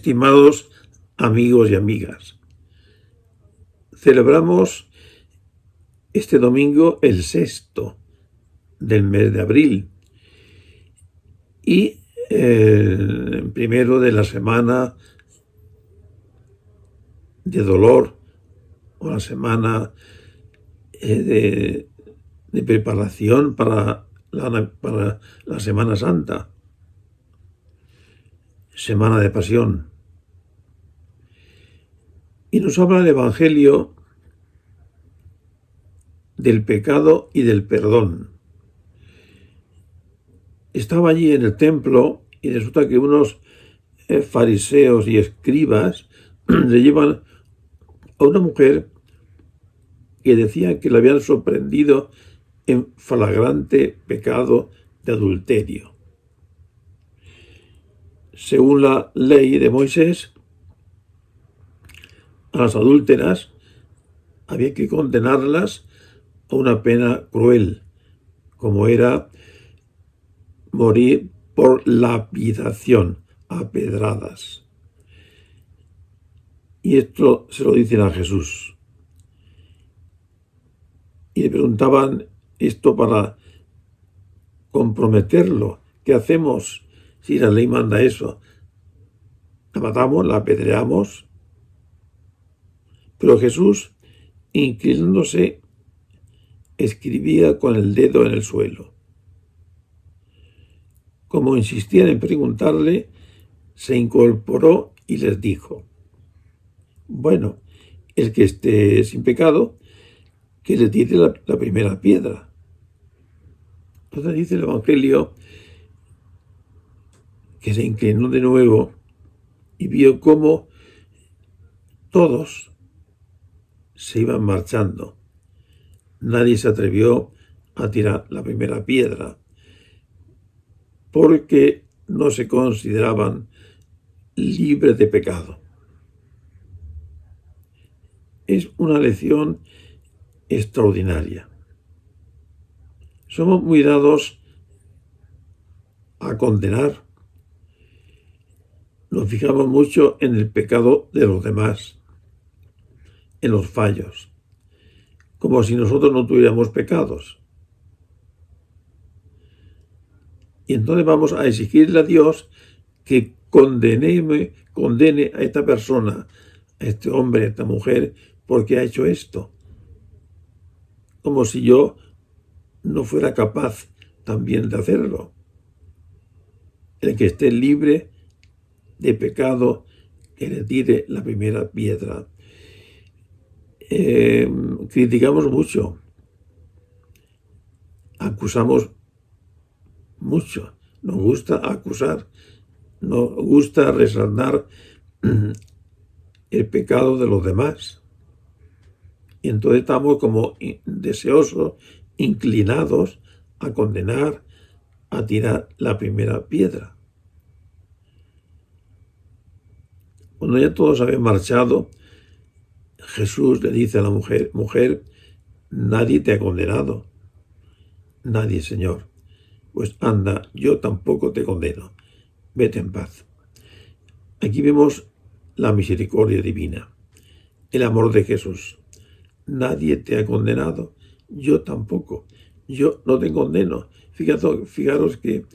Estimados amigos y amigas, celebramos este domingo el 6º del mes de abril y el primero de la semana de dolor o la semana de preparación para la Semana Santa, Semana de Pasión. Y nos habla el Evangelio del pecado y del perdón. Estaba allí en el templo y resulta que unos fariseos y escribas le llevan a una mujer que decían que la habían sorprendido en flagrante pecado de adulterio. Según la ley de Moisés, a las adúlteras había que condenarlas a una pena cruel, como era morir por lapidación, a pedradas. Y esto se lo dicen a Jesús. Y le preguntaban esto para comprometerlo. ¿Qué hacemos si la ley manda eso? ¿La matamos? ¿La apedreamos? Pero Jesús, inclinándose, escribía con el dedo en el suelo. Como insistían en preguntarle, se incorporó y les dijo: bueno, el que esté sin pecado, que le tire la primera piedra. Entonces dice el Evangelio que se inclinó de nuevo y vio cómo todos se iban marchando. Nadie se atrevió a tirar la primera piedra porque no se consideraban libres de pecado. Es una lección extraordinaria. Somos muy dados a condenar. Nos fijamos mucho en el pecado de los demás, en los fallos, como si nosotros no tuviéramos pecados. Y entonces vamos a exigirle a Dios que condene a esta persona, a este hombre, a esta mujer, porque ha hecho esto. Como si yo no fuera capaz también de hacerlo. El que esté libre de pecado, que le tire la primera piedra. Criticamos mucho, acusamos mucho, nos gusta acusar, nos gusta resaltar el pecado de los demás. Y entonces estamos como deseosos, inclinados a condenar, a tirar la primera piedra. Cuando ya todos habían marchado, Jesús le dice a la mujer: mujer, nadie te ha condenado. Nadie, Señor. Pues anda, yo tampoco te condeno. Vete en paz. Aquí vemos la misericordia divina, el amor de Jesús. Nadie te ha condenado, yo tampoco. Yo no te condeno. Fijaros que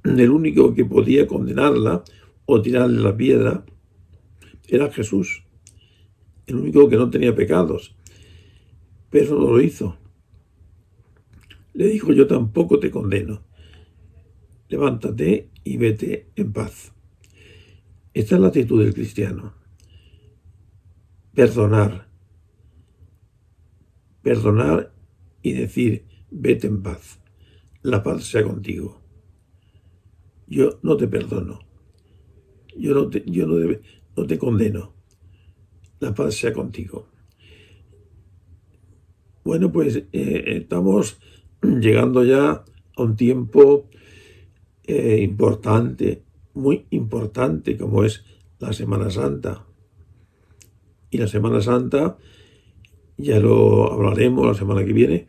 el único que podía condenarla o tirarle la piedra era Jesús. El único que no tenía pecados. Pero no lo hizo. Le dijo: yo tampoco te condeno. Levántate y vete en paz. Esta es la actitud del cristiano. Perdonar. Perdonar y decir: vete en paz. La paz sea contigo. Yo no te perdono. Yo no te condeno. La paz sea contigo. Bueno, pues estamos llegando ya a un tiempo importante, muy importante, como es la Semana Santa. Y la Semana Santa, ya lo hablaremos la semana que viene,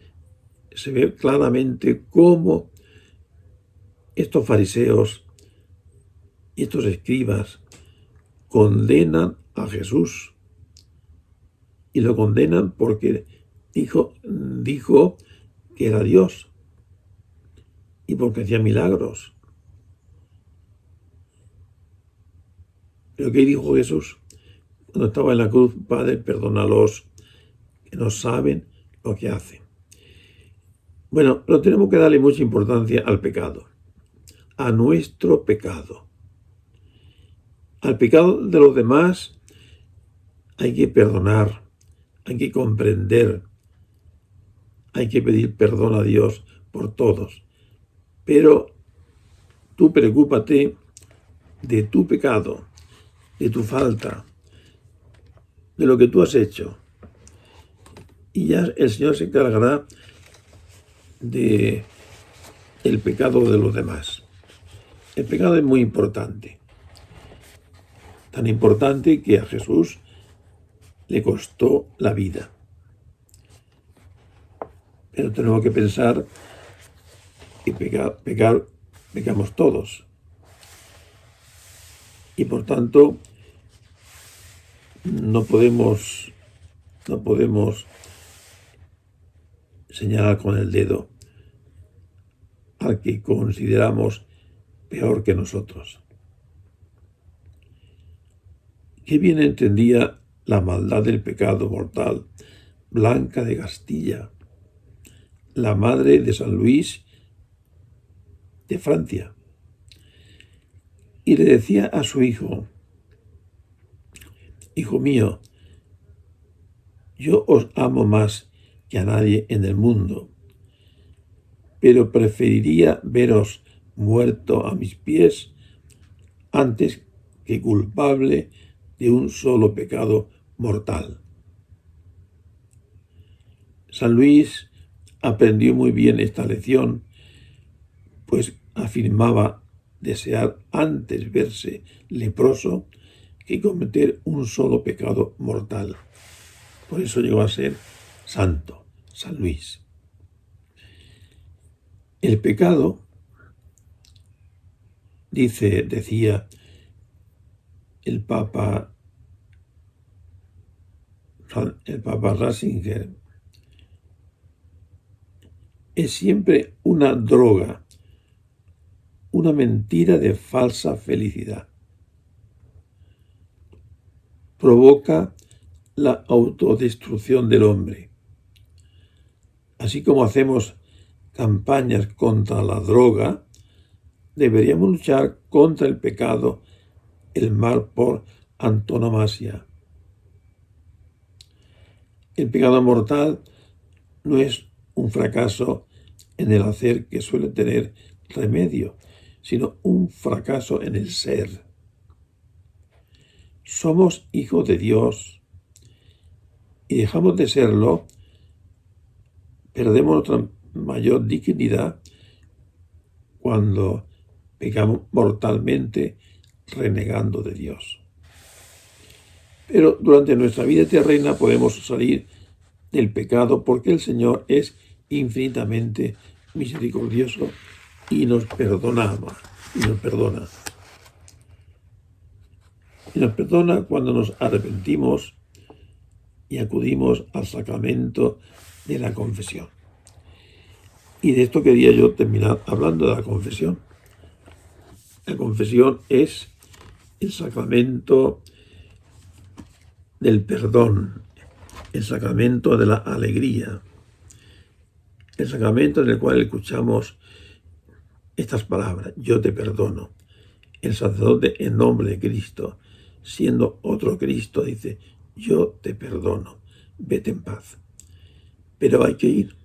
se ve claramente cómo estos fariseos y estos escribas condenan a Jesús. Y lo condenan porque dijo que era Dios y porque hacía milagros. Pero ¿qué dijo Jesús cuando estaba en la cruz? Padre, perdónalos, que no saben lo que hacen. Bueno, pero tenemos que darle mucha importancia al pecado, a nuestro pecado. Al pecado de los demás hay que perdonar, hay que comprender, hay que pedir perdón a Dios por todos. Pero tú preocúpate de tu pecado, de tu falta, de lo que tú has hecho. Y ya el Señor se encargará de el pecado de los demás. El pecado es muy importante. Tan importante que a Jesús le costó la vida. Pero tenemos que pensar que pecamos todos. Y por tanto, no podemos señalar con el dedo al que consideramos peor que nosotros. Qué bien entendía la maldad del pecado mortal Blanca de Castilla, la madre de San Luis de Francia, y le decía a su hijo: hijo mío, yo os amo más que a nadie en el mundo, pero preferiría veros muerto a mis pies antes que culpable de un solo pecado mortal. San Luis aprendió muy bien esta lección, pues afirmaba desear antes verse leproso que cometer un solo pecado mortal. Por eso llegó a ser santo, San Luis. El pecado, decía el Papa Ratzinger, es siempre una droga, una mentira de falsa felicidad. Provoca la autodestrucción del hombre. Así como hacemos campañas contra la droga, deberíamos luchar contra el pecado, el mal por antonomasia. El pecado mortal no es un fracaso en el hacer que suele tener remedio, sino un fracaso en el ser. Somos hijos de Dios y dejamos de serlo, perdemos nuestra mayor dignidad cuando pecamos mortalmente renegando de Dios. Pero durante nuestra vida terrena podemos salir del pecado porque el Señor es infinitamente misericordioso y nos perdona. Y nos perdona cuando nos arrepentimos y acudimos al sacramento de la confesión. Y de esto quería yo terminar hablando de la confesión. La confesión es el sacramento del perdón, el sacramento de la alegría, el sacramento en el cual escuchamos estas palabras: yo te perdono. El sacerdote, en nombre de Cristo, siendo otro Cristo, dice: yo te perdono, vete en paz. Pero hay que ir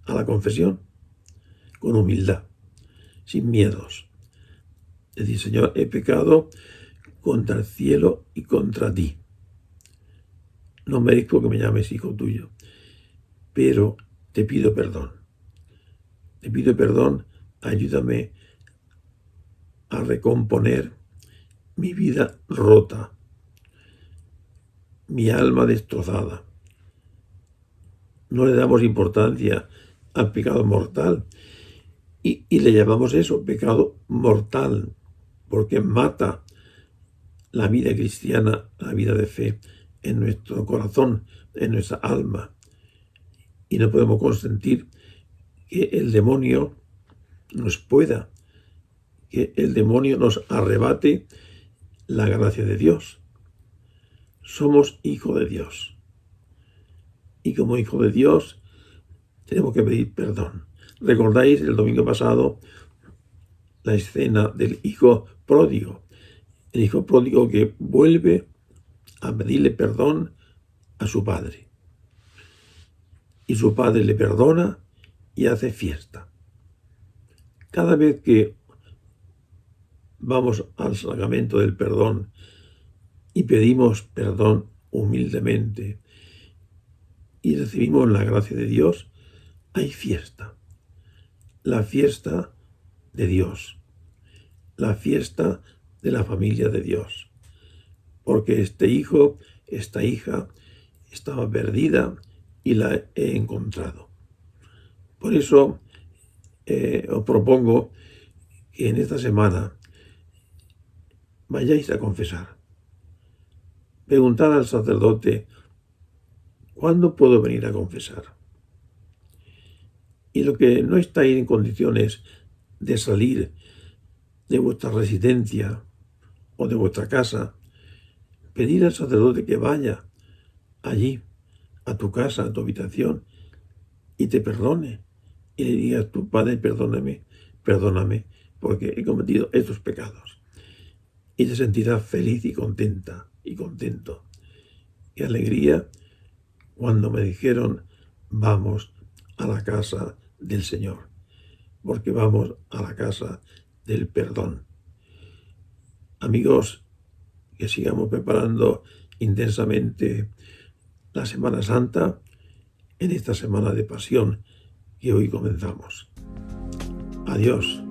a la confesión con humildad, sin miedos. Es decir: Señor, he pecado contra el cielo y contra ti. No merezco que me llames hijo tuyo, pero te pido perdón. Te pido perdón, ayúdame a recomponer mi vida rota, mi alma destrozada. No le damos importancia al pecado mortal y le llamamos eso, pecado mortal, porque mata la vida cristiana, la vida de fe en nuestro corazón, en nuestra alma. Y no podemos consentir que el demonio nos pueda, que el demonio nos arrebate la gracia de Dios. Somos hijos de Dios. Y como hijo de Dios tenemos que pedir perdón. ¿Recordáis el domingo pasado la escena del hijo pródigo? El hijo pródigo que vuelve a pedirle perdón a su padre. Y su padre le perdona y hace fiesta. Cada vez que vamos al sacramento del perdón y pedimos perdón humildemente y recibimos la gracia de Dios, hay fiesta. La fiesta de Dios. La fiesta de la familia de Dios. Porque este hijo, esta hija, estaba perdida y la he encontrado. Por eso os propongo que en esta semana vayáis a confesar. Preguntad al sacerdote, ¿cuándo puedo venir a confesar? Y lo que no estáis en condiciones de salir de vuestra residencia o de vuestra casa, pedir al sacerdote que vaya allí, a tu casa, a tu habitación, y te perdone. Y le digas, tu Padre, perdóname, porque he cometido estos pecados. Y te sentirás feliz y contenta y contento. Y alegría cuando me dijeron, vamos a la casa del Señor, porque vamos a la casa del perdón. Amigos, que sigamos preparando intensamente la Semana Santa en esta semana de pasión que hoy comenzamos. Adiós.